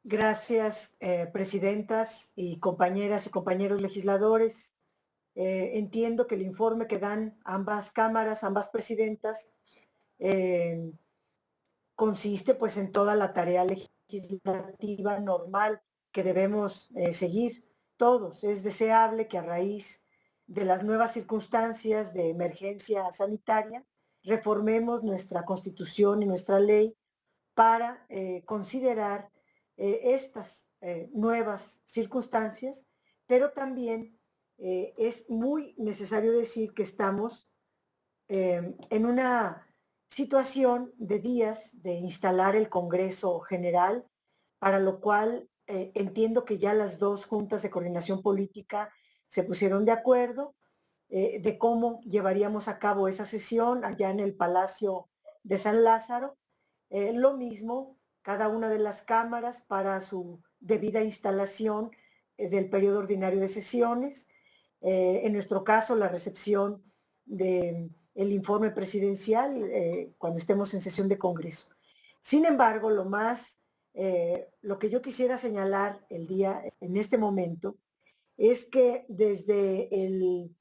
Gracias, presidentas y compañeras y compañeros legisladores. Entiendo que el informe que dan ambas cámaras, ambas presidentas, eh, consiste pues en toda la tarea legislativa normal que debemos seguir todos. Es deseable que a raíz de las nuevas circunstancias de emergencia sanitaria reformemos nuestra Constitución y nuestra ley para considerar estas nuevas circunstancias, pero también es muy necesario decir que estamos en una situación de días de instalar el Congreso General, para lo cual entiendo que ya las dos juntas de coordinación política se pusieron de acuerdo de cómo llevaríamos a cabo esa sesión allá en el Palacio de San Lázaro. Lo mismo, cada una de las cámaras para su debida instalación del periodo ordinario de sesiones. En nuestro caso, la recepción del informe presidencial cuando estemos en sesión de Congreso. Sin embargo, lo que yo quisiera señalar en este momento, es que desde el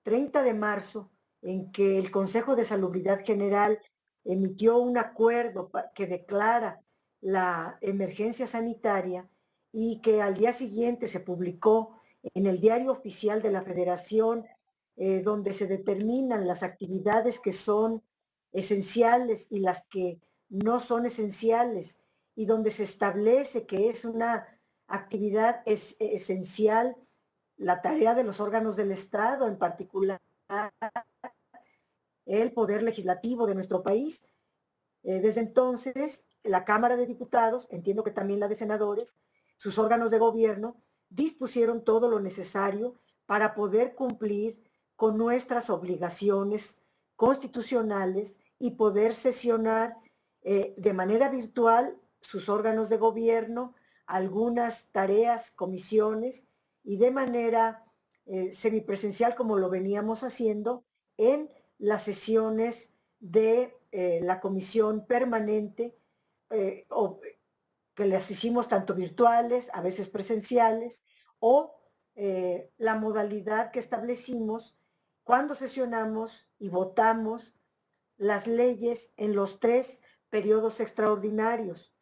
30 de marzo, en que el Consejo de Salubridad General emitió un acuerdo que declara la emergencia sanitaria y que al día siguiente se publicó en el Diario Oficial de la Federación, donde se determinan las actividades que son esenciales y las que no son esenciales, y donde se establece que es una actividad esencial la tarea de los órganos del Estado, en particular el poder legislativo de nuestro país. Desde entonces, la Cámara de Diputados, entiendo que también la de senadores, sus órganos de gobierno, dispusieron todo lo necesario para poder cumplir con nuestras obligaciones constitucionales y poder sesionar de manera virtual sus órganos de gobierno, algunas tareas, comisiones, y de manera semipresencial, como lo veníamos haciendo en las sesiones de la comisión permanente, o que las hicimos tanto virtuales, a veces presenciales, o la modalidad que establecimos cuando sesionamos y votamos las leyes en los 3 periodos extraordinarios.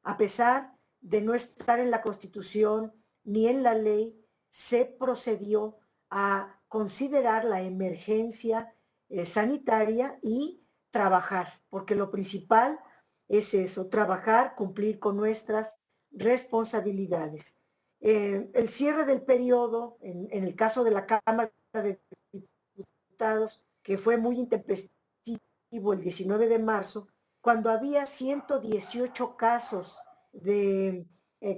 A pesar de no estar en la Constitución ni en la ley, se procedió a considerar la emergencia sanitaria y trabajar, porque lo principal es eso, trabajar, cumplir con nuestras responsabilidades. El cierre del periodo, en el caso de la Cámara de Diputados, que fue muy intempestivo el 19 de marzo, cuando había 118 casos de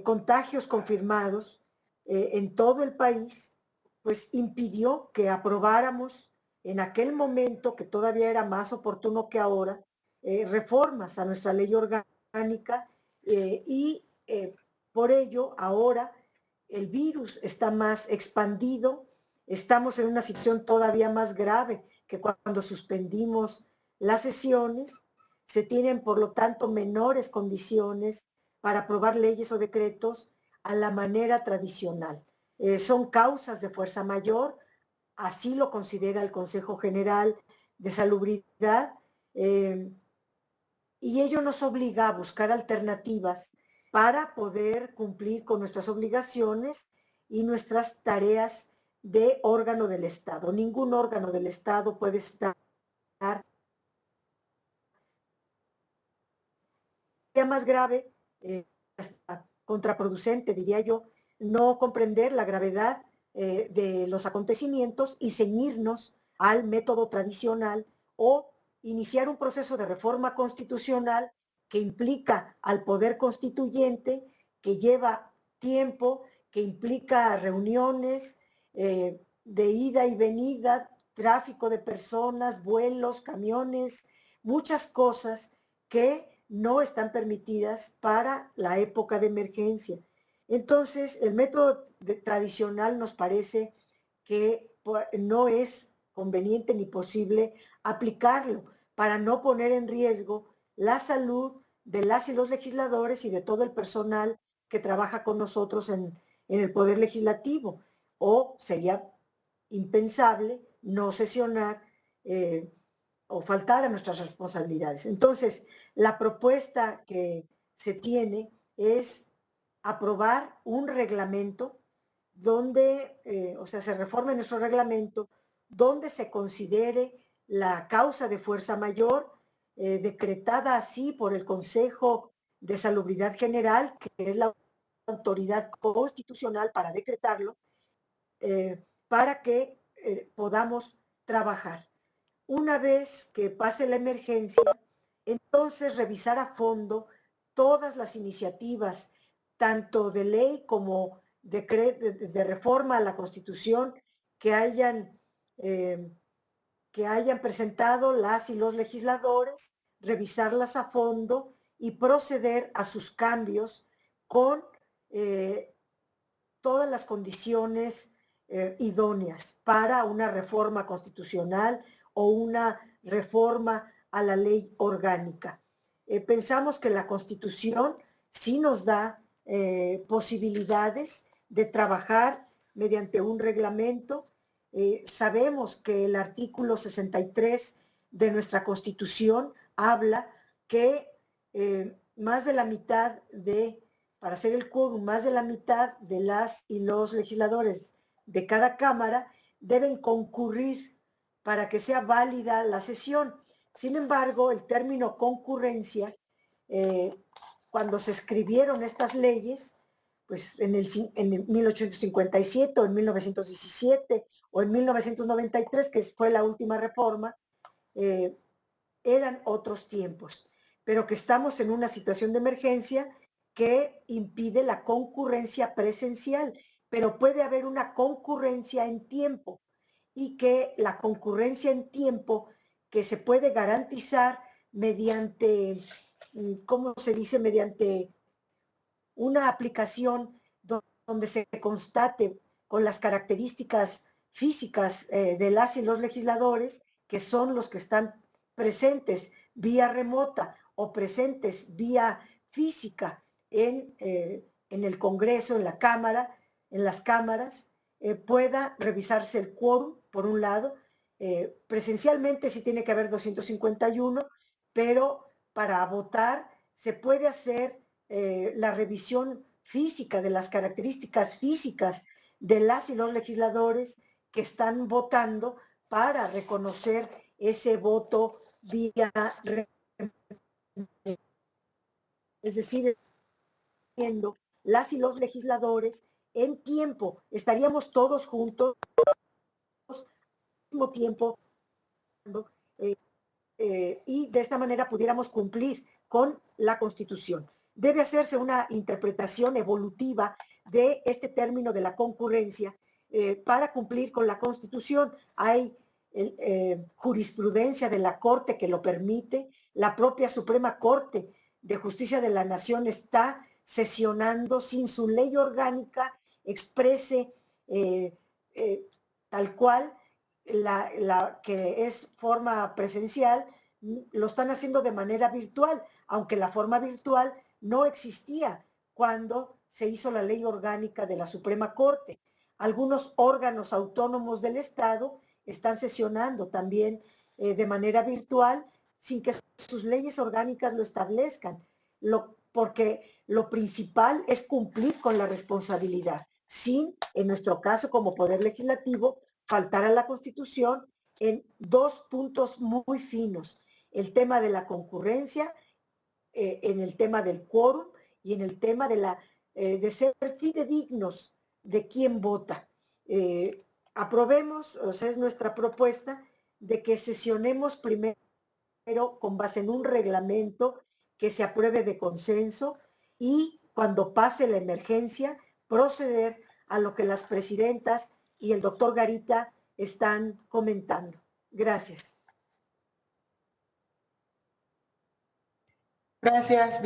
contagios confirmados en todo el país, pues impidió que aprobáramos en aquel momento, que todavía era más oportuno que ahora, reformas a nuestra ley orgánica, y por ello ahora el virus está más expandido, estamos en una situación todavía más grave que cuando suspendimos las sesiones. Se tienen, por lo tanto, menores condiciones para aprobar leyes o decretos a la manera tradicional. Son causas de fuerza mayor, así lo considera el Consejo General de Salubridad, y ello nos obliga a buscar alternativas para poder cumplir con nuestras obligaciones y nuestras tareas de órgano del Estado. Ningún órgano del Estado puede estar más grave, hasta contraproducente, diría yo, no comprender la gravedad de los acontecimientos y ceñirnos al método tradicional, o iniciar un proceso de reforma constitucional que implica al poder constituyente, que lleva tiempo, que implica reuniones de ida y venida, tráfico de personas, vuelos, camiones, muchas cosas que no están permitidas para la época de emergencia. Entonces, el método tradicional nos parece que no es conveniente ni posible aplicarlo para no poner en riesgo la salud de las y los legisladores y de todo el personal que trabaja con nosotros en el Poder Legislativo, o sería impensable no sesionar o faltar a nuestras responsabilidades. Entonces, la propuesta que se tiene es aprobar un reglamento donde, o sea, se reforme nuestro reglamento, donde se considere la causa de fuerza mayor, decretada así por el Consejo de Salubridad General, que es la autoridad constitucional para decretarlo, para que podamos trabajar. Una vez que pase la emergencia, entonces revisar a fondo todas las iniciativas, tanto de ley como de reforma a la Constitución eh, que hayan presentado las y los legisladores, revisarlas a fondo y proceder a sus cambios con todas las condiciones idóneas para una reforma constitucional o una reforma a la ley orgánica. Pensamos que la Constitución sí nos da posibilidades de trabajar mediante un reglamento. Sabemos que el artículo 63 de nuestra Constitución habla que más de la mitad para hacer el quórum, más de la mitad de las y los legisladores de cada cámara deben concurrir para que sea válida la sesión. Sin embargo, el término concurrencia, cuando se escribieron estas leyes, pues en el 1857 o en 1917 o en 1993, que fue la última reforma, eran otros tiempos, pero que estamos en una situación de emergencia que impide la concurrencia presencial, pero puede haber una concurrencia en tiempo, y que la concurrencia en tiempo que se puede garantizar mediante, ¿cómo se dice? Mediante una aplicación donde se constate con las características físicas de las y los legisladores, que son los que están presentes vía remota o presentes vía física en el Congreso, en la Cámara, en las cámaras, pueda revisarse el quórum, por un lado. Presencialmente sí tiene que haber 251, pero para votar se puede hacer la revisión física de las características físicas de las y los legisladores que están votando para reconocer ese voto vía, es decir, viendo las y los legisladores en tiempo, estaríamos todos juntos al mismo tiempo, y de esta manera pudiéramos cumplir con la Constitución. Debe hacerse una interpretación evolutiva de este término de la concurrencia para cumplir con la Constitución. Hay jurisprudencia de la Corte que lo permite. La propia Suprema Corte de Justicia de la Nación está sesionando sin su ley orgánica exprese tal cual la que es forma presencial, lo están haciendo de manera virtual, aunque la forma virtual no existía cuando se hizo la ley orgánica de la Suprema Corte. Algunos órganos autónomos del Estado están sesionando también de manera virtual sin que sus leyes orgánicas lo establezcan, porque lo principal es cumplir con la responsabilidad, sin, en nuestro caso como Poder Legislativo, faltar a la Constitución en dos puntos muy finos: el tema de la concurrencia, en el tema del quórum y en el tema de ser fidedignos de quién vota. Aprobemos, o sea, es nuestra propuesta de que sesionemos primero con base en un reglamento que se apruebe de consenso, y cuando pase la emergencia proceder a lo que las presidentas y el doctor Garita están comentando. Gracias. Gracias.